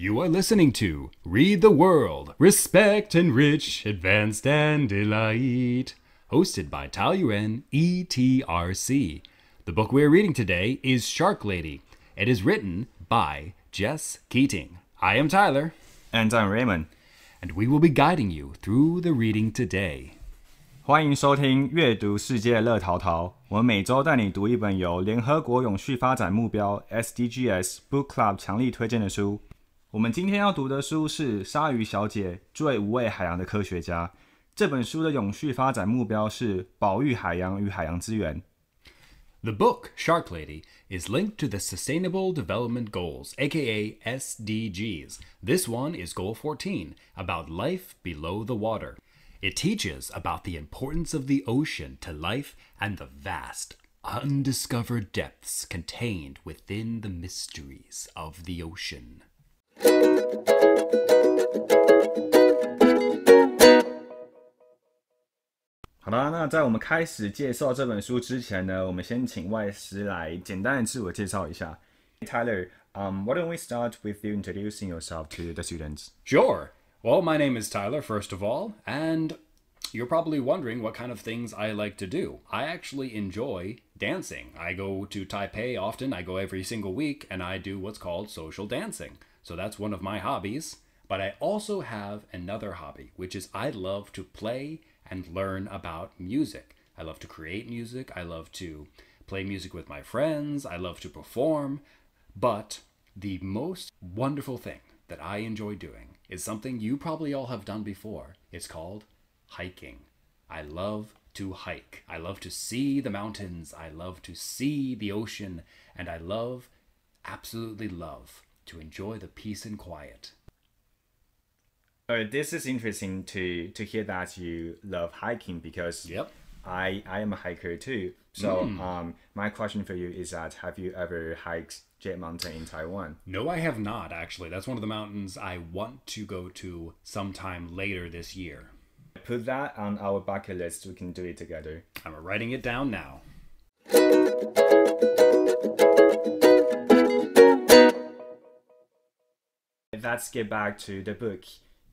You are listening to Read the World, Respect, Enrich, Advanced, and Delight, hosted by Taoyuan ETRC. The book we are reading today is Shark Lady. It is written by Jess, Keating. I am Tyler. And I'm Raymond. And we will be guiding you through the reading today. 欢迎收听阅读世界乐淘淘，我们每周带你读一本由联合国永续发展目标 SDGs Book Club 强力推荐的书。我们今天要读的书是《鲨鱼小姐：最无畏海洋的科学家》。这本书的永续发展目标是保育海洋与海洋资源。The book, Shark Lady, is linked to the Sustainable Development Goals, aka SDGs. This one is Goal 14, about life below the water. It teaches about the importance of the ocean to life and the vast, undiscovered depths contained within the mysteries of the ocean. 好的，那在我们开始介绍这本书之前呢，我们先请外师来简单的自我介绍一下。Tyler, why don't we start with you introducing yourself to the students? Sure. Well, my name is Tyler, first of all, and you're probably wondering what kind of things I like to do. I actually enjoy dancing. I go to Taipei often. I go every single week, and I do what's called social dancing. So that's one of my hobbies. But I also have another hobby, which is I love to play and learn about music. I love to create music. I love to play music with my friends. I love to perform. But the most wonderful thing that I enjoy doing is something you probably all have done before. It's called hiking. I love to hike. I love to see the mountains. I love to see the ocean. And I absolutely love, to enjoy the peace and quiet. This is interesting to hear that you love hiking because I am a hiker too. So my question for you is that have you ever hiked Jet Mountain in Taiwan? No, I have not, actually. That's one of the mountains I want to go to sometime later this year. Put that on our bucket list. We can do it together. I'm writing it down now. Let's get back to the book.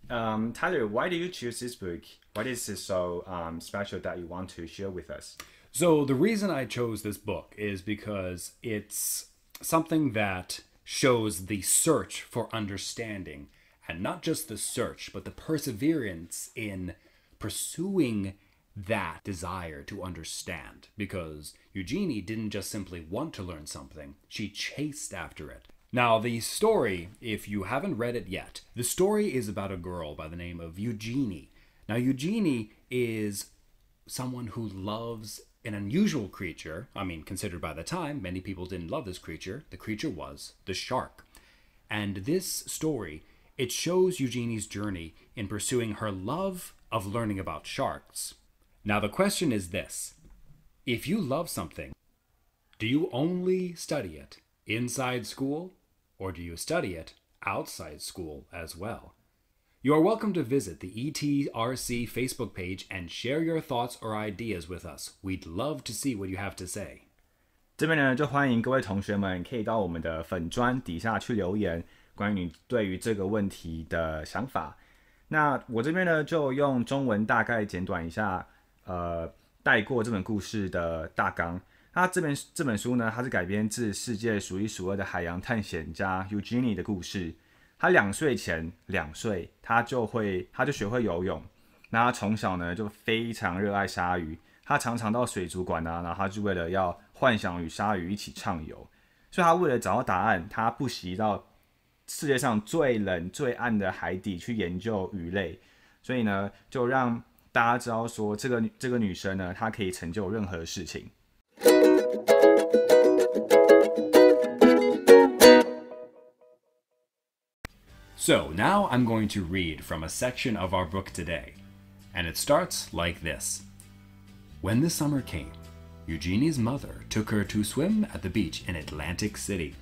Tyler, why do you choose this book? What is it so special that you want to share with us? So the reason I chose this book is because it's something that shows the search for understanding, and not just the search, but the perseverance in pursuing that desire to understand. Because Eugenie didn't just simply want to learn something, she chased after it. Now, the story, if you haven't read it yet, the story is about a girl by the name of Eugenie. Now, Eugenie is someone who loves an unusual creature. I mean, considered by the time, many people didn't love this creature. The creature was the shark. And this story, it shows Eugenie's journey in pursuing her love of learning about sharks. Now, the question is this. If you love something, do you only study it inside school? Or do you study it outside school as well? You are welcome to visit the ETRC Facebook page and share your thoughts or ideas with us. We'd love to see what you have to say. 这边呢，就欢迎各位同学们可以到我们的粉专底下去留言，关于你对于这个问题的想法。那我这边呢，就用中文大概简短一下，带过这本故事的大纲。那这本书呢，它是改编自世界数一数二的海洋探险家 Eugenie 的故事。他2岁前，2岁他就学会游泳。那他从小呢就非常热爱鲨鱼，他常常到水族馆啊，然后他就为了要幻想与鲨鱼一起畅游。所以他为了找到答案，他不惜到世界上最冷最暗的海底去研究鱼类。所以呢，就让大家知道说，这个女生呢，她可以成就任何事情。So now I'm going to read from a section of our book today, and it starts like this. When the summer came, Eugenie's mother took her to swim at the beach in Atlantic City.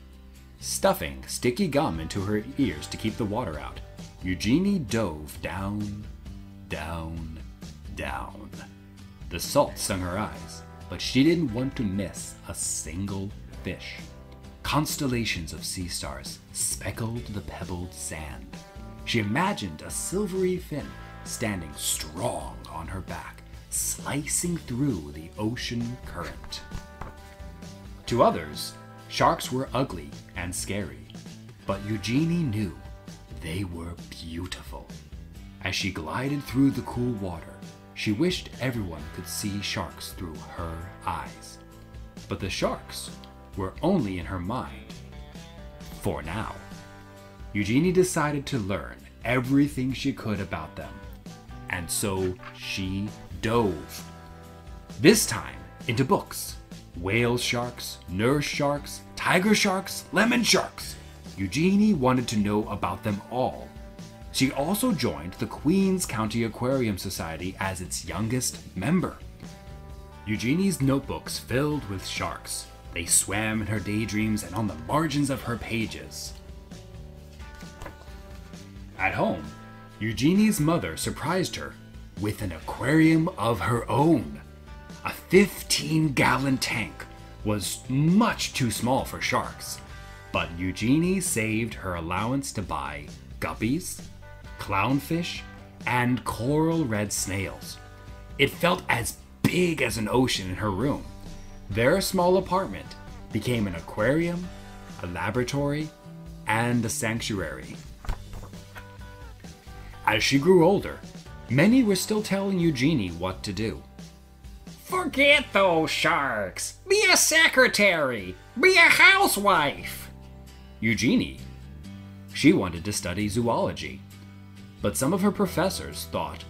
Stuffing sticky gum into her ears to keep the water out, Eugenie dove down, down, down. The salt stung her eyes, but she didn't want to miss a single fish. Constellations of sea stars speckled the pebbled sand. She imagined a silvery fin standing strong on her back, slicing through the ocean current. To others, sharks were ugly and scary, but Eugenie knew they were beautiful. As she glided through the cool water, she wished everyone could see sharks through her eyes. But the sharks were only in her mind. For now. Eugenie decided to learn everything she could about them. And so she dove. This time into books. Whale sharks, nurse sharks, tiger sharks, lemon sharks. Eugenie wanted to know about them all. She also joined the Queens County Aquarium Society as its youngest member. Eugenie's notebooks filled with sharks. They swam in her daydreams and on the margins of her pages. At home, Eugenie's mother surprised her with an aquarium of her own. A 15-gallon tank was much too small for sharks, but Eugenie saved her allowance to buy guppies, clownfish, and coral red snails. It felt as big as an ocean in her room. Their small apartment became an aquarium, a laboratory, and a sanctuary. As she grew older, many were still telling Eugenie what to do. Forget those sharks! Be a secretary! Be a housewife! Eugenie, she wanted to study zoology. But some of her professors thought,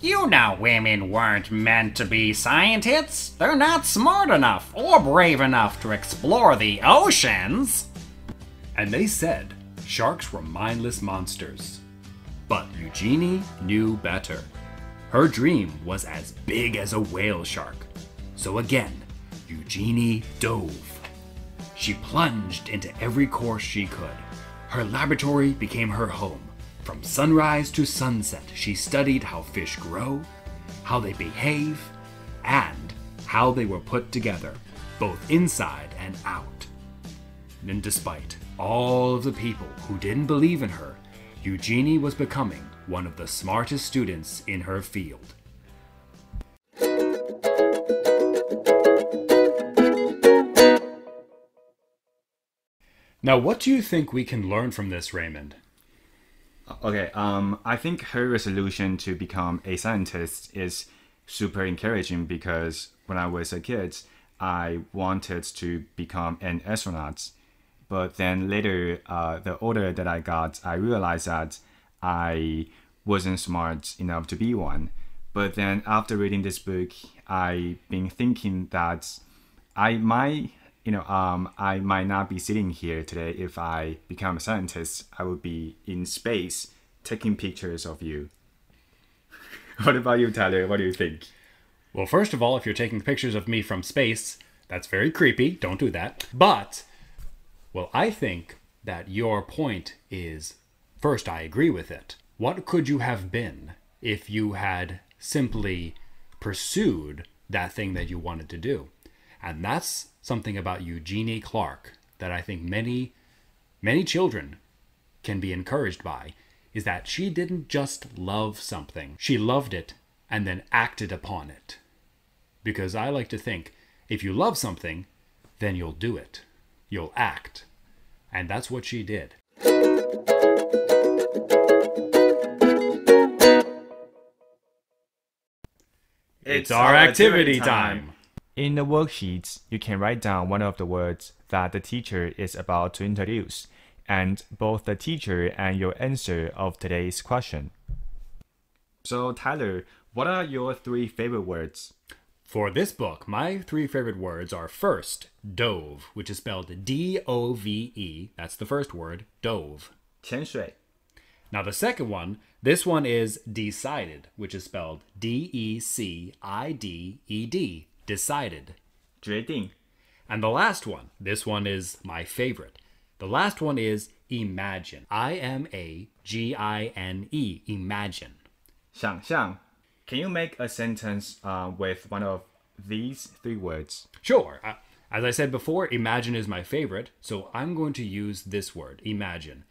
you know women weren't meant to be scientists. They're not smart enough or brave enough to explore the oceans. And they said sharks were mindless monsters. But Eugenie knew better. Her dream was as big as a whale shark. So again, Eugenie dove. She plunged into every course she could. Her laboratory became her home. From sunrise to sunset, she studied how fish grow, how they behave, and how they were put together, both inside and out. And despite all of the people who didn't believe in her, Eugenie was becoming one of the smartest students in her field. Now, what do you think we can learn from this, Raymond? Okay, I think her resolution to become a scientist is super encouraging because when I was a kid, I wanted to become an astronaut. But then later, the older that I got, I realized that I wasn't smart enough to be one. But then after reading this book, I've been thinking that I might not be sitting here today if I become a scientist. I would be in space taking pictures of you. What about you, Tyler? What do you think? Well, first of all, if you're taking pictures of me from space, that's very creepy. Don't do that. But, well, I think that your point is, first, I agree with it. What could you have been if you had simply pursued that thing that you wanted to do? And that's something about Eugenie Clark that I think many children can be encouraged by, is that she didn't just love something. She loved it and then acted upon it. Because I like to think, if you love something, then you'll do it. You'll act. And that's what she did. It's our activity time. In the worksheets, you can write down one of the words that the teacher is about to introduce, and both the teacher and your answer of today's question. So, Tyler, what are your 3 favorite words? For this book, my 3 favorite words are first, dove, which is spelled D-O-V-E. That's the first word, dove. 潜水. Now the second one, this one is decided, which is spelled D-E-C-I-D-E-D. Decided. 决定. And the last one, this one is my favorite. The last one is imagine. I-M-A-G-I-N-E. Imagine. 想象. Can you make a sentence with one of these 3 words? Sure. As I said before, imagine is my favorite, so I'm going to use this word, imagine.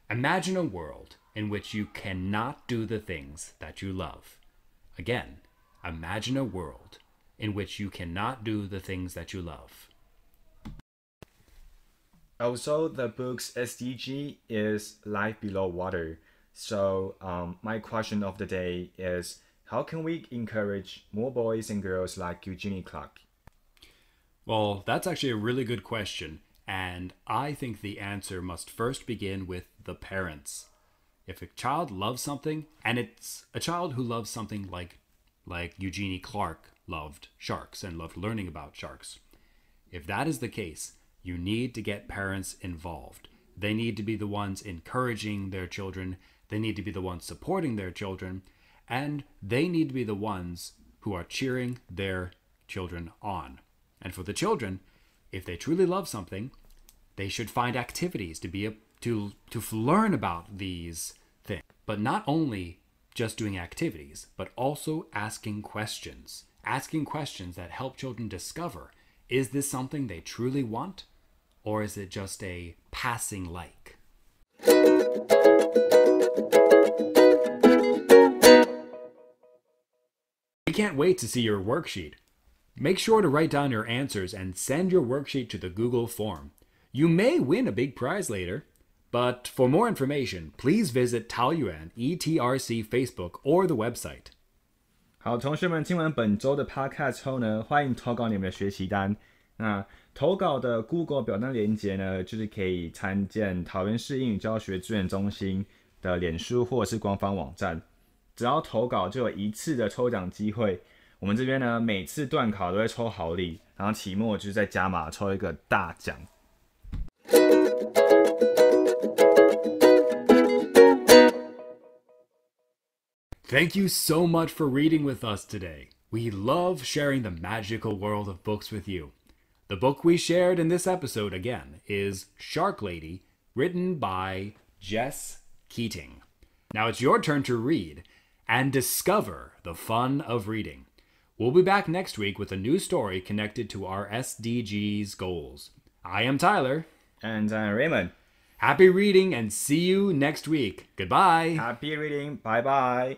Imagine a world in which you cannot do the things that you love. Again, imagine a world in which you cannot do the things that you love. Also, the book's SDG is life below water. So my question of the day is, how can we encourage more boys and girls like Eugenie Clark? Well, that's actually a really good question, and I think the answer must first begin with the parents. If a child loves something, and it's a child who loves something like Eugenie Clark loved sharks and loved learning about sharks. If that is the case, you need to get parents involved. They need to be the ones encouraging their children. They need to be the ones supporting their children. And they need to be the ones who are cheering their children on. And for the children, if they truly love something, they should find activities to learn about these things. But not only just doing activities, but also asking questions. Asking questions that help children discover, is this something they truly want? Or is it just a passing like? We can't wait to see your worksheet. Make sure to write down your answers and send your worksheet to the Google form. You may win a big prize later, but for more information, please visit 桃园 ETRC Facebook or the website. 好，同学们，听完本周的 podcast 后呢，欢迎投稿你们的学习单。那投稿的 Google 表单连结呢，就是可以参见桃园市英语教学资源中心的脸书或者是官方网站。只要投稿就有一次的抽奖机会。我们这边呢，每次段考都会抽好礼，然后期末就是再加码抽一个大奖。Thank you so much for reading with us today. We love sharing the magical world of books with you. The book we shared in this episode, again, is Shark Lady, written by Jess Keating. Now it's your turn to read and discover the fun of reading. We'll be back next week with a new story connected to our SDGs goals. I am Tyler. And I'm Raymond. Happy reading and see you next week. Goodbye. Happy reading. Bye bye.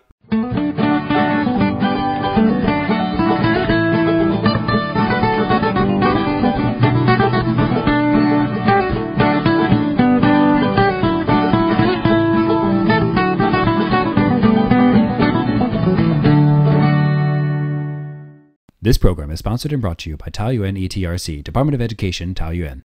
This program is sponsored and brought to you by Taoyuan ETRC, Department of Education, Taoyuan.